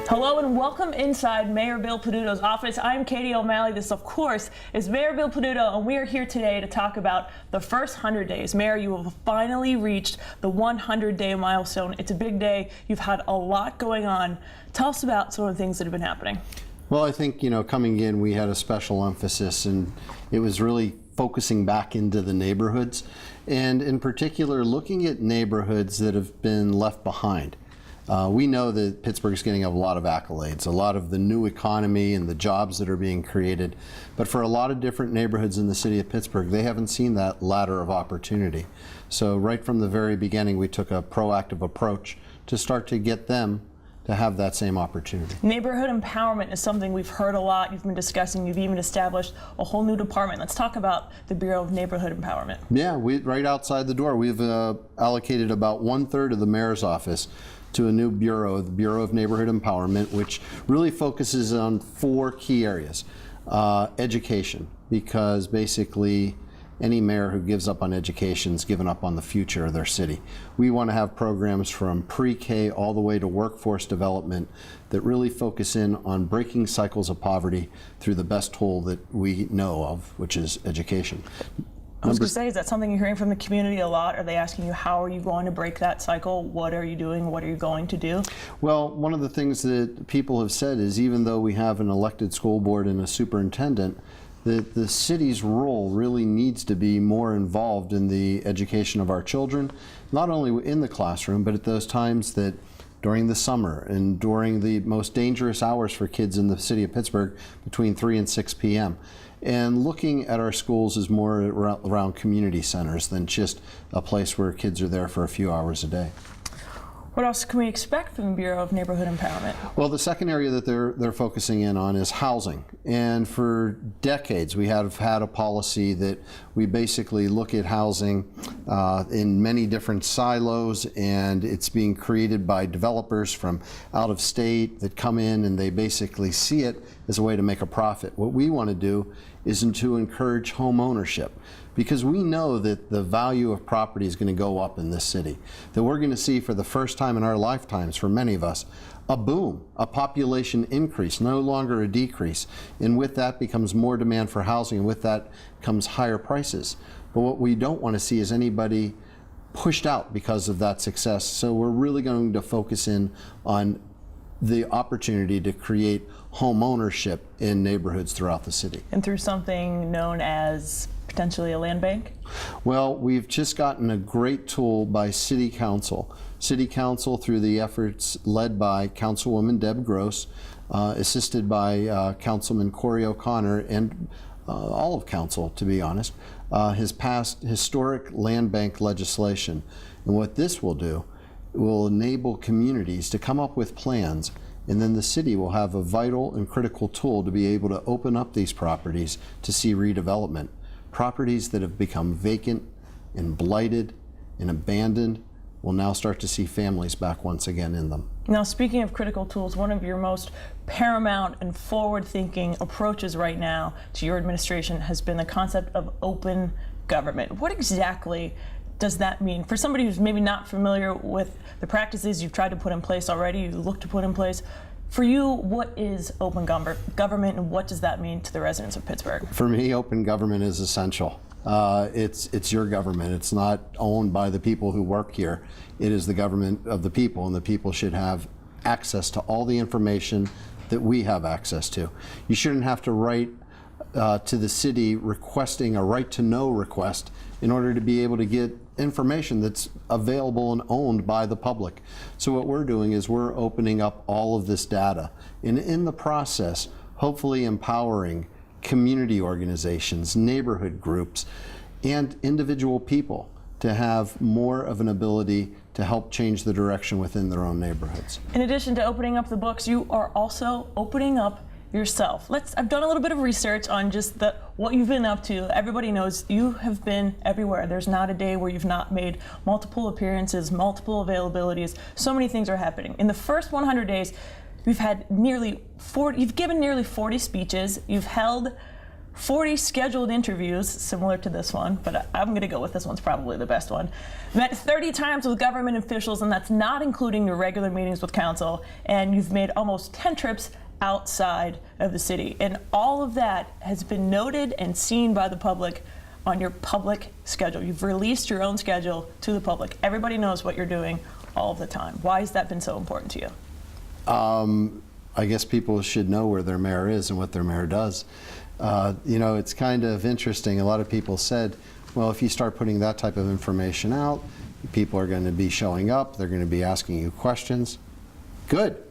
Hello and welcome inside Mayor Bill Peduto's office. I'm Katie O'Malley. This, of course, is Mayor Bill Peduto, and we are here today to talk about the first 100 days. Mayor, you have finally reached the 100-day milestone. It's a big day. You've had a lot going on. Tell us about some of the things that have been happening. Well, I think, coming in, we had a special emphasis, and it was really focusing back into the neighborhoods, and in particular, looking at neighborhoods that have been left behind. We know that Pittsburgh is getting a lot of accolades, a lot of the new economy and the jobs that are being created. But for a lot of different neighborhoods in the city of Pittsburgh, they haven't seen that ladder of opportunity. So right from the very beginning, we took a proactive approach to start to get them to have that same opportunity. Neighborhood empowerment is something we've heard a lot. You've been discussing. You've even established a whole new department. Let's talk about the Bureau of Neighborhood Empowerment. Yeah, right outside the door, we've allocated about 1/3 of the mayor's office to a new bureau, the Bureau of Neighborhood Empowerment, which really focuses on 4 key areas. Education, because basically any mayor who gives up on education has given up on the future of their city. We want to have programs from pre-K all the way to workforce development that really focus in on breaking cycles of poverty through the best tool that we know of, which is education. I was going to say, is that something you're hearing from the community a lot? Are they asking you, how are you going to break that cycle? What are you doing? What are you going to do? Well, one of the things that people have said is, even though we have an elected school board and a superintendent, that the city's role really needs to be more involved in the education of our children, not only in the classroom, but at those times that during the summer and during the most dangerous hours for kids in the city of Pittsburgh, between 3 and 6 p.m. And looking at our schools as more around community centers than just a place where kids are there for a few hours a day. What else can we expect from the Bureau of Neighborhood Empowerment? Well, the second area that they're focusing in on is housing. And for decades, we have had a policy that we basically look at housing in many different silos, and it's being created by developers from out of state that come in and they basically see it as a way to make a profit. What we want to do is to encourage home ownership, because we know that the value of property is going to go up in this city, that we're going to see for the first time in our lifetimes, for many of us, a boom, a population increase, no longer a decrease. And with that becomes more demand for housing, and with that comes higher prices. But what we don't want to see is anybody pushed out because of that success. So we're really going to focus in on the opportunity to create home ownership in neighborhoods throughout the city. And through something known as potentially a land bank? Well, we've just gotten a great tool by City Council. City Council, through the efforts led by Councilwoman Deb Gross, assisted by Councilman Corey O'Connor, and all of Council, to be honest, has passed historic land bank legislation. And what this will do, it will enable communities to come up with plans, and then the city will have a vital and critical tool to be able to open up these properties to see redevelopment. Properties that have become vacant and blighted and abandoned will now start to see families back once again in them. Now, speaking of critical tools, one of your most paramount and forward-thinking approaches right now to your administration has been the concept of open government. What exactly does that mean? For somebody who's maybe not familiar with the practices you've tried to put in place already, you look to put in place, for you, what is open government, and what does that mean to the residents of Pittsburgh? For me, open government is essential. It's your government. It's not owned by the people who work here. It is the government of the people, and the people should have access to all the information that we have access to. You shouldn't have to write to the city requesting a right-to-know request in order to be able to get information that's available and owned by the public. So what we're doing is we're opening up all of this data, and in the process, hopefully empowering community organizations, neighborhood groups, and individual people to have more of an ability to help change the direction within their own neighborhoods. In addition to opening up the books, you are also opening up yourself. I've done a little bit of research on just what you've been up to. Everybody knows you have been everywhere. There's not a day where you've not made multiple appearances, multiple availabilities. So many things are happening. In the first 100 days, you've given nearly 40 speeches. You've held 40 scheduled interviews, similar to this one, but I'm going to go with this one's probably the best one. Met 30 times with government officials, and that's not including your regular meetings with council, and you've made almost 10 trips outside of the city. And all of that has been noted and seen by the public on your public schedule. You've released your own schedule to the public. Everybody knows what you're doing all of the time. Why has that been so important to you? I guess people should know where their mayor is and what their mayor does. You know, it's kind of interesting. A lot of people said, well, if you start putting that type of information out, people are going to be showing up, they're going to be asking you questions. Good.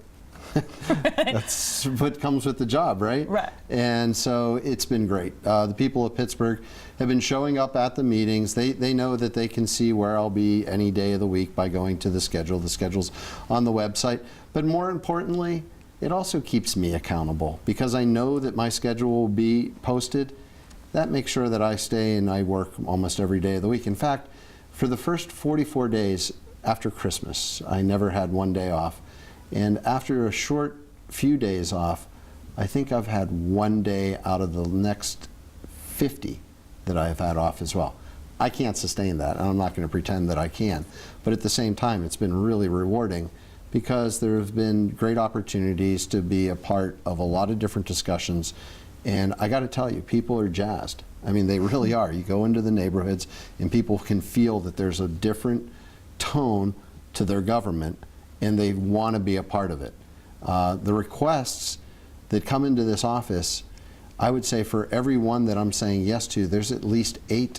That's what comes with the job, right? Right. And so it's been great. The people of Pittsburgh have been showing up at the meetings. They know that they can see where I'll be any day of the week by going to the schedule. The schedule's on the website. But more importantly, it also keeps me accountable because I know that my schedule will be posted. That makes sure that I stay and I work almost every day of the week. In fact, for the first 44 days after Christmas, I never had one day off. And after a short few days off, I think I've had one day out of the next 50 that I've had off as well. I can't sustain that, and I'm not going to pretend that I can. But at the same time, it's been really rewarding because there have been great opportunities to be a part of a lot of different discussions. And I got to tell you, people are jazzed. I mean, they really are. You go into the neighborhoods and people can feel that there's a different tone to their government and they want to be a part of it. The requests that come into this office, I would say for every one that I'm saying yes to, there's at least 8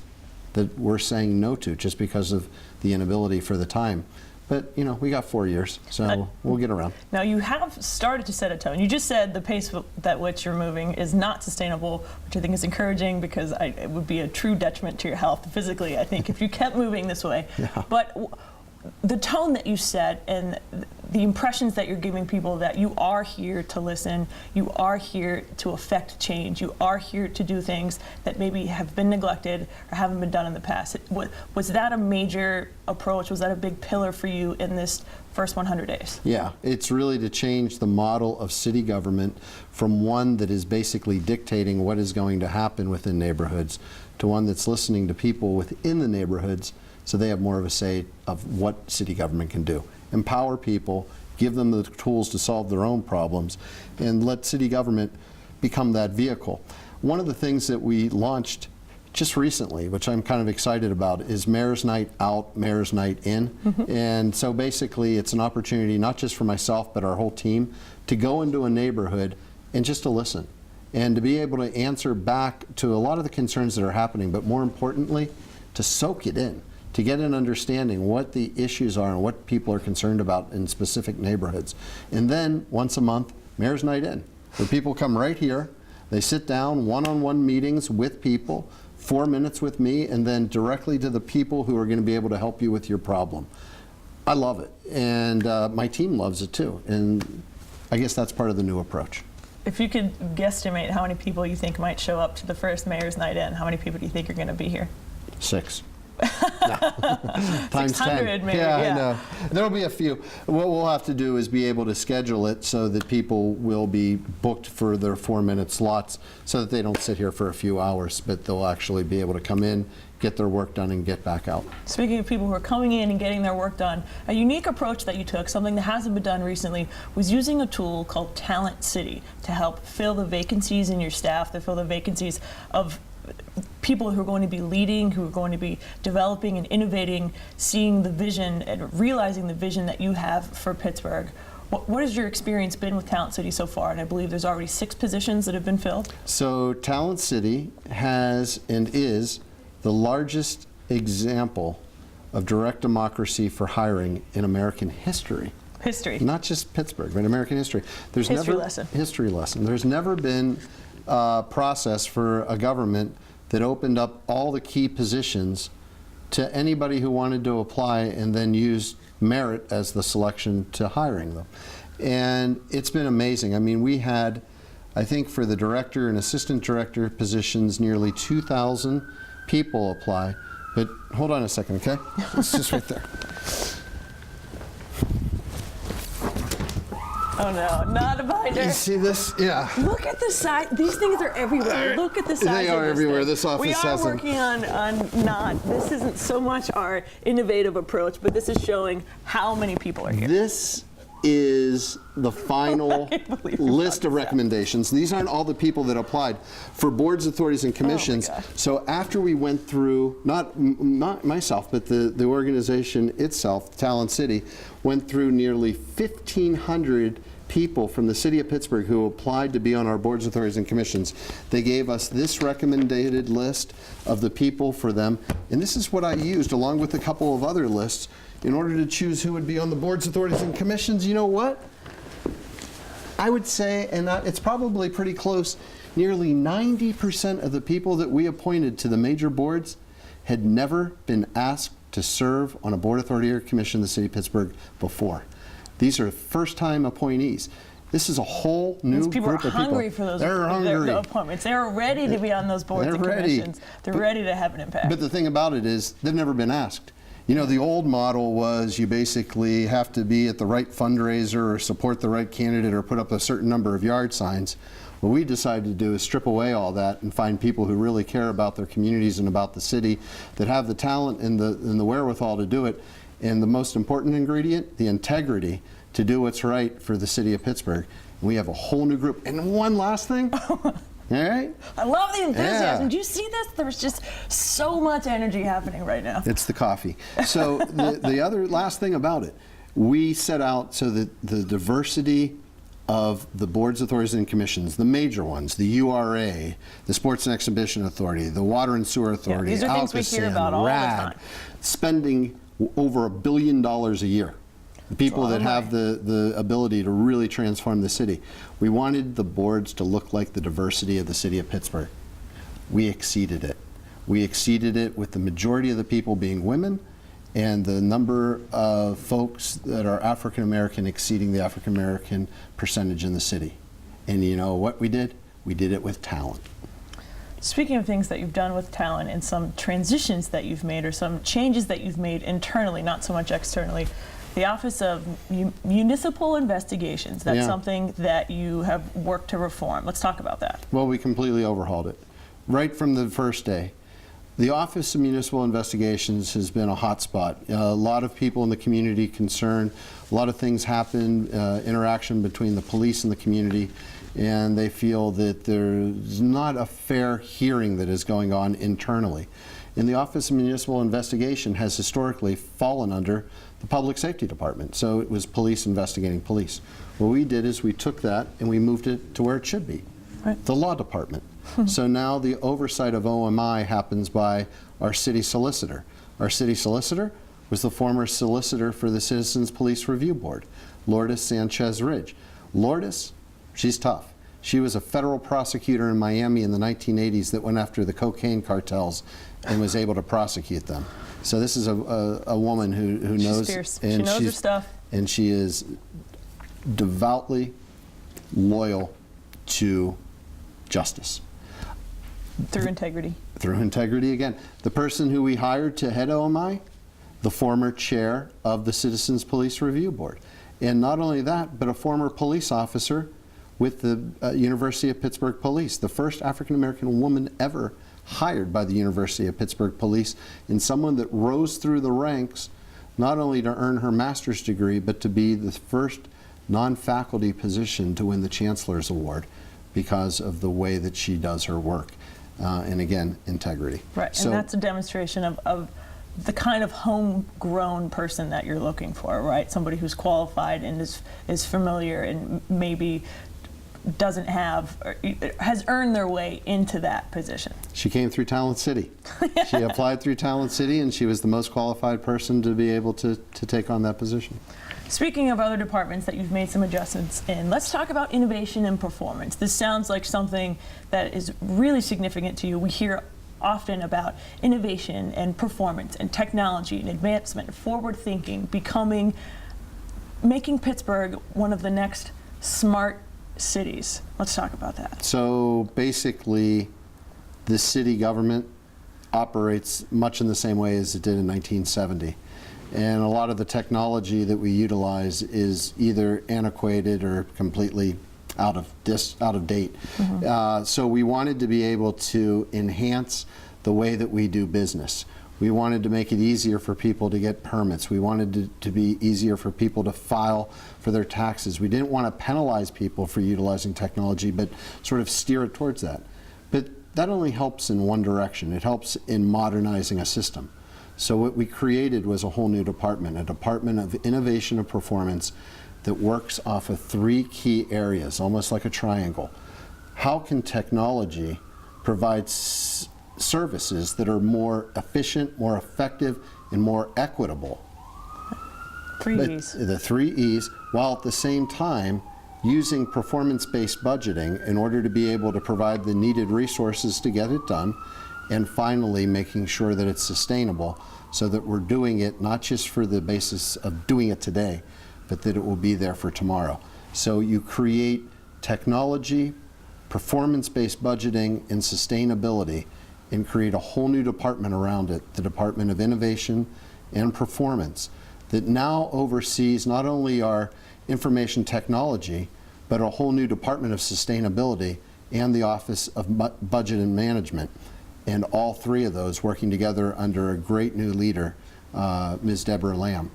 that we're saying no to just because of the inability for the time. But, you know, we got 4 years, so we'll get around. Now, you have started to set a tone. You just said the pace at which you're moving is not sustainable, which I think is encouraging because it would be a true detriment to your health physically, I think, if you kept moving this way. Yeah. But the tone that you set and the impressions that you're giving people that you are here to listen, you are here to affect change, you are here to do things that maybe have been neglected or haven't been done in the past. Was that a major approach? Was that a big pillar for you in this first 100 days? Yeah, it's really to change the model of city government from one that is basically dictating what is going to happen within neighborhoods to one that's listening to people within the neighborhoods so they have more of a say of what city government can do. Empower people, give them the tools to solve their own problems, and let city government become that vehicle. One of the things that we launched just recently, which I'm kind of excited about, is Mayor's Night Out, Mayor's Night In. Mm-hmm. And so basically it's an opportunity not just for myself but our whole team to go into a neighborhood and just to listen and to be able to answer back to a lot of the concerns that are happening, but more importantly, to soak it in, to get an understanding what the issues are and what people are concerned about in specific neighborhoods. And then once a month, Mayor's Night In, where people come right here, they sit down, one-on-one meetings with people, 4 minutes with me, and then directly to the people who are going to be able to help you with your problem. I love it, and my team loves it too, and I guess that's part of the new approach. If you could guesstimate how many people you think might show up to the first Mayor's Night In, how many people do you think are going to be here? 6. Times 10. Maybe, yeah, I know. There'll be a few. What we'll have to do is be able to schedule it so that people will be booked for their 4-minute slots so that they don't sit here for a few hours, but they'll actually be able to come in, get their work done, and get back out. Speaking of people who are coming in and getting their work done, a unique approach that you took, something that hasn't been done recently, was using a tool called Talent City to help fill the vacancies in your staff, to fill the vacancies of people who are going to be leading, who are going to be developing and innovating, seeing the vision and realizing the vision that you have for Pittsburgh. What has your experience been with Talent City so far? And I believe there's already 6 positions that have been filled. So Talent City has and is the largest example of direct democracy for hiring in American history. History. Not just Pittsburgh, but American history. History lesson. History lesson. There's never been process for a government that opened up all the key positions to anybody who wanted to apply and then used merit as the selection to hiring them. And it's been amazing. I mean, we had, I think for the director and assistant director positions, nearly 2,000 people apply. But hold on a second, okay? It's just right there. Oh no, not a binder. You see this? Yeah. Look at the size. These things are everywhere. Look at the size. They are of everywhere. thing. This office we are has them. working on not. This isn't so much our innovative approach, but this is showing how many people are here. This is the final list of recommendations. These aren't all the people that applied for boards, authorities, and commissions. Oh So after we went through, not myself, but the organization itself, Talent City, went through nearly 1,500 people from the city of Pittsburgh who applied to be on our boards, authorities, and commissions. They gave us this recommended list of the people for them, and this is what I used along with a couple of other lists in order to choose who would be on the boards, authorities, and commissions. You know what? I would say, and it's probably pretty close, nearly 90% of the people that we appointed to the major boards had never been asked to serve on a board, authority, or commission in the city of Pittsburgh before. These are first-time appointees. This is a whole new These people group are of people. hungry for those the appointments. They're ready to be on those boards and commissions. They're ready to have an impact. But the thing about it is, they've never been asked. You know, the old model was you basically have to be at the right fundraiser or support the right candidate or put up a certain number of yard signs. What we decided to do is strip away all that and find people who really care about their communities and about the city, that have the talent and the wherewithal to do it. And the most important ingredient, the integrity to do what's right for the city of Pittsburgh. And we have a whole new group. And one last thing. All right. I love the enthusiasm. Yeah. Do you see this? There's just so much energy happening right now. It's the coffee. So the other last thing about it, we set out so that the diversity of the boards, authorities, and commissions, the major ones, the URA, the Sports and Exhibition Authority, the Water and Sewer Authority, these are things we hear about all the time. Spending over $1 billion a year. The people that have the ability to really transform the city. We wanted the boards to look like the diversity of the city of Pittsburgh. We exceeded it. We exceeded it with the majority of the people being women, and the number of folks that are African American exceeding the African American percentage in the city. And you know what we did? We did it with talent. Speaking of things that you've done with talent and some transitions that you've made or some changes that you've made internally, not so much externally, the Office of Municipal Investigations, that's something that you have worked to reform. Let's talk about that. Well, we completely overhauled it. Right from the first day. The Office of Municipal Investigations has been a hot spot. A lot of people in the community concerned. A lot of things happen, interaction between the police and the community, and they feel that there's not a fair hearing that is going on internally. And the Office of Municipal Investigation has historically fallen under the Public Safety Department. So it was police investigating police. What we did is we took that and we moved it to where it should be, the law department. So now the oversight of OMI happens by our city solicitor. Our city solicitor was the former solicitor for the Citizens Police Review Board, Lourdes Sanchez Ridge. Lourdes, she's tough. She was a federal prosecutor in Miami in the 1980s that went after the cocaine cartels and was able to prosecute them. So this is a woman who knows. She's fierce. She knows her stuff. And she is devoutly loyal to justice. Through integrity. Through integrity again. The person who we hired to head OMI, the former chair of the Citizens Police Review Board. And not only that, but a former police officer with the University of Pittsburgh Police, the first African-American woman ever hired by the University of Pittsburgh Police, and someone that rose through the ranks not only to earn her master's degree, but to be the first non-faculty position to win the Chancellor's Award because of the way that she does her work. And again, integrity. Right, so, and that's a demonstration of the kind of homegrown person that you're looking for, right? Somebody who's qualified and is familiar and maybe doesn't have, or has earned their way into that position. She came through Talent City. She applied through Talent City, and she was the most qualified person to be able to take on that position. Speaking of other departments that you've made some adjustments in, let's talk about innovation and performance. This sounds like something that is really significant to you. We hear often about innovation and performance and technology and advancement, forward thinking, making Pittsburgh one of the next smart cities. Let's talk about that. So basically, the city government operates much in the same way as it did in 1970. And a lot of the technology that we utilize is either antiquated or completely out of date. So we wanted to be able to enhance the way that we do business. We wanted to make it easier for people to get permits. We wanted it to be easier for people to file for their taxes. We didn't want to penalize people for utilizing technology, but sort of steer it towards that. But that only helps in one direction. It helps in modernizing a system. So what we created was a whole new department, a department of innovation and performance that works off of 3 key areas, almost like a triangle. How can technology provide services that are more efficient, more effective, and more equitable? 3 E's. The 3 E's, while at the same time using performance-based budgeting in order to be able to provide the needed resources to get it done, and finally making sure that it's sustainable so that we're doing it not just for the basis of doing it today, but that it will be there for tomorrow. So you create technology, performance-based budgeting, and sustainability, and create a whole new department around it, the Department of Innovation and Performance, that now oversees not only our information technology, but a whole new Department of Sustainability and the Office of Budget and Management. And all 3 of those working together under a great new leader, Ms. Deborah Lamb.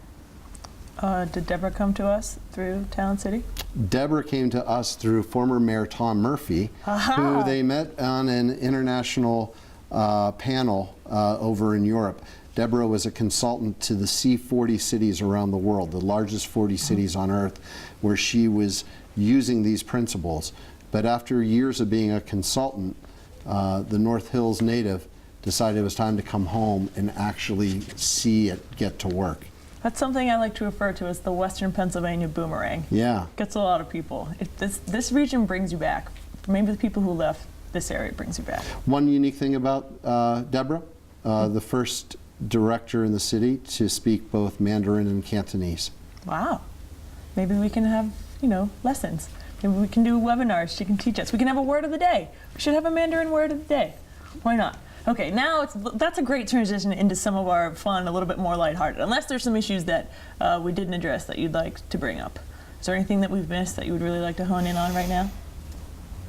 Did Deborah come to us through Talent City? Deborah came to us through former Mayor Tom Murphy, who they met on an international panel over in Europe. Deborah was a consultant to the C40 cities around the world, the largest 40 cities on earth, where she was using these principles. But after years of being a consultant, the North Hills native decided it was time to come home and actually see it get to work. That's something I like to refer to as the Western Pennsylvania boomerang. Yeah. Gets a lot of people. This region brings you back. Maybe the people who left this area brings you back. One unique thing about Deborah, the first director in the city to speak both Mandarin and Cantonese. Wow. Maybe we can have, lessons. Maybe we can do webinars. She can teach us. We can have a word of the day. We should have a Mandarin word of the day. Why not? Okay, now that's a great transition into some of our fun, a little bit more lighthearted. Unless there's some issues that we didn't address that you'd like to bring up. Is there anything that we've missed that you would really like to hone in on right now?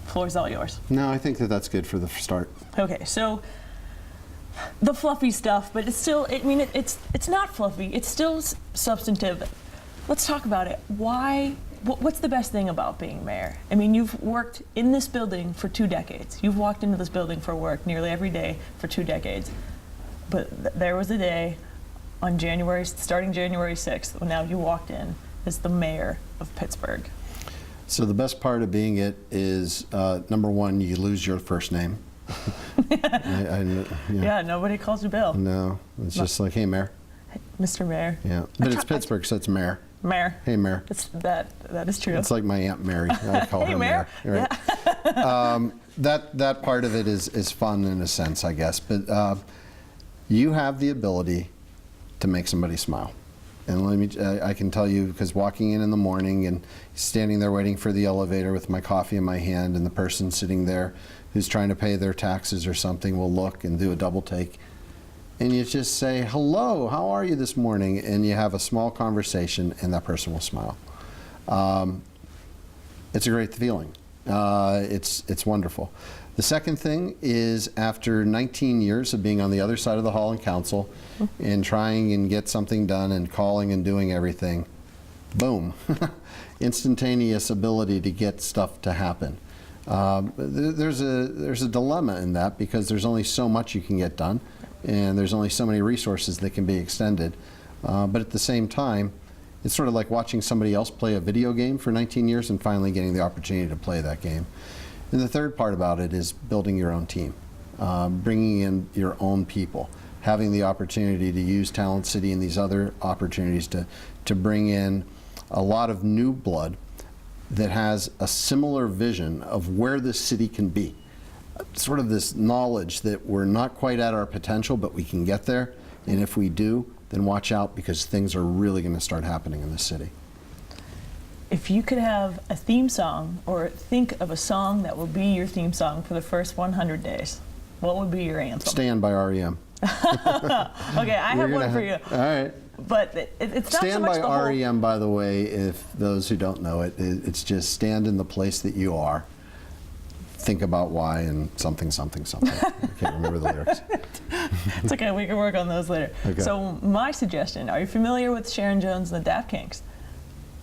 The floor is all yours. No, I think that's good for the start. Okay, so the fluffy stuff, but it's still, it's not fluffy. It's still substantive. Let's talk about it. Why? What's the best thing about being mayor? You've worked in this building for 2 decades. You've walked into this building for work nearly every day for 2 decades. But there was a day on starting January 6th, when now you walked in as the mayor of Pittsburgh. So the best part of being it is, number one, you lose your first name. Yeah, nobody calls you Bill. No, it's just like, hey, Mayor. Mr. Mayor. Yeah, but it's Pittsburgh, so it's Mayor. Mayor. Hey, Mayor. That is true. It's like my Aunt Mary. I call hey, her Mayor. Mayor. Right? Yeah. That part of it is fun in a sense, I guess. But you have the ability to make somebody smile. And I can tell you, because walking in the morning and standing there waiting for the elevator with my coffee in my hand, and the person sitting there who's trying to pay their taxes or something will look and do a double take. And you just say, hello, how are you this morning? And you have a small conversation, and that person will smile. It's a great feeling. It's wonderful. The second thing is, after 19 years of being on the other side of the hall in council and trying and get something done and calling and doing everything, boom, instantaneous ability to get stuff to happen. There's a dilemma in that, because there's only so much you can get done, and there's only so many resources that can be extended. But at the same time, it's sort of like watching somebody else play a video game for 19 years and finally getting the opportunity to play that game. And the third part about it is building your own team, bringing in your own people, having the opportunity to use Talent City and these other opportunities to bring in a lot of new blood that has a similar vision of where this city can be. Sort of this knowledge that we're not quite at our potential, but we can get there. And if we do, then watch out, because things are really going to start happening in this city. If you could have a theme song, or think of a song that will be your theme song for the first 100 days, what would be your anthem? Stand by REM. Okay, I have one for you. All right. But it's not so Stand much by the whole... REM, by the way, if those who don't know it, it's just stand in the place that you are. Think about why and something, something, something. I can't remember the lyrics. It's okay, we can work on those later. Okay. So my suggestion, are you familiar with Sharon Jones and the Daft Kinks?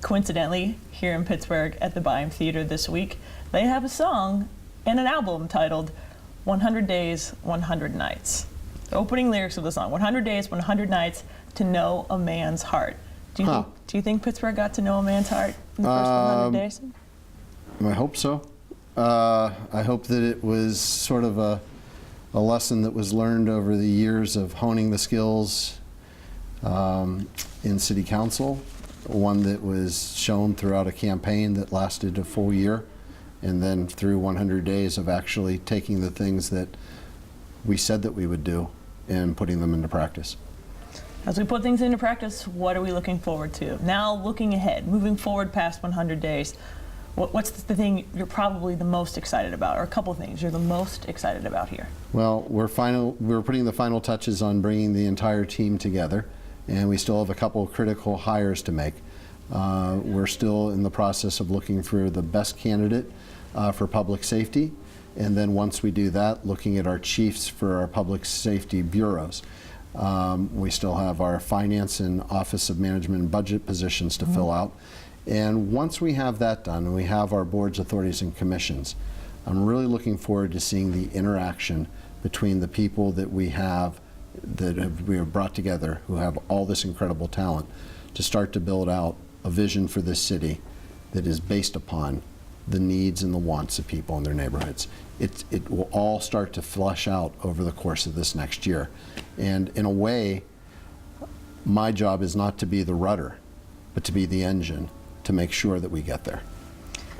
Coincidentally, here in Pittsburgh at the Byham Theater this week, they have a song and an album titled 100 Days, 100 Nights. The opening lyrics of the song, 100 Days, 100 Nights to Know a Man's Heart. Do you think Pittsburgh got to know a man's heart in the first 100 days? I hope so. I hope that it was sort of a lesson that was learned over the years of honing the skills in City Council, one that was shown throughout a campaign that lasted a full year, and then through 100 days of actually taking the things that we said that we would do and putting them into practice. As we put things into practice, what are we looking forward to? Now looking ahead, moving forward past 100 days, what's the thing you're probably the most excited about, or a couple of things you're the most excited about here? Well, we're putting the final touches on bringing the entire team together, and we still have a couple of critical hires to make. We're still in the process of looking for the best candidate for public safety, and then once we do that, looking at our chiefs for our public safety bureaus. We still have our finance and Office of Management and Budget positions to fill out. And once we have that done, and we have our boards, authorities, and commissions, I'm really looking forward to seeing the interaction between the people that we have brought together, who have all this incredible talent, to start to build out a vision for this city that is based upon the needs and the wants of people in their neighborhoods. It will all start to flesh out over the course of this next year. And in a way, my job is not to be the rudder, but to be the engine to make sure that we get there.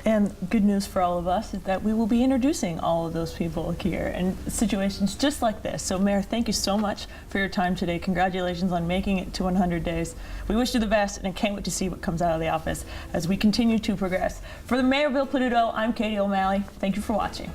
And good news for all of us is that we will be introducing all of those people here in situations just like this. So Mayor, thank you so much for your time today. Congratulations on making it to 100 days. We wish you the best, and I can't wait to see what comes out of the office as we continue to progress. For the Mayor Bill Peduto, I'm Katie O'Malley. Thank you for watching.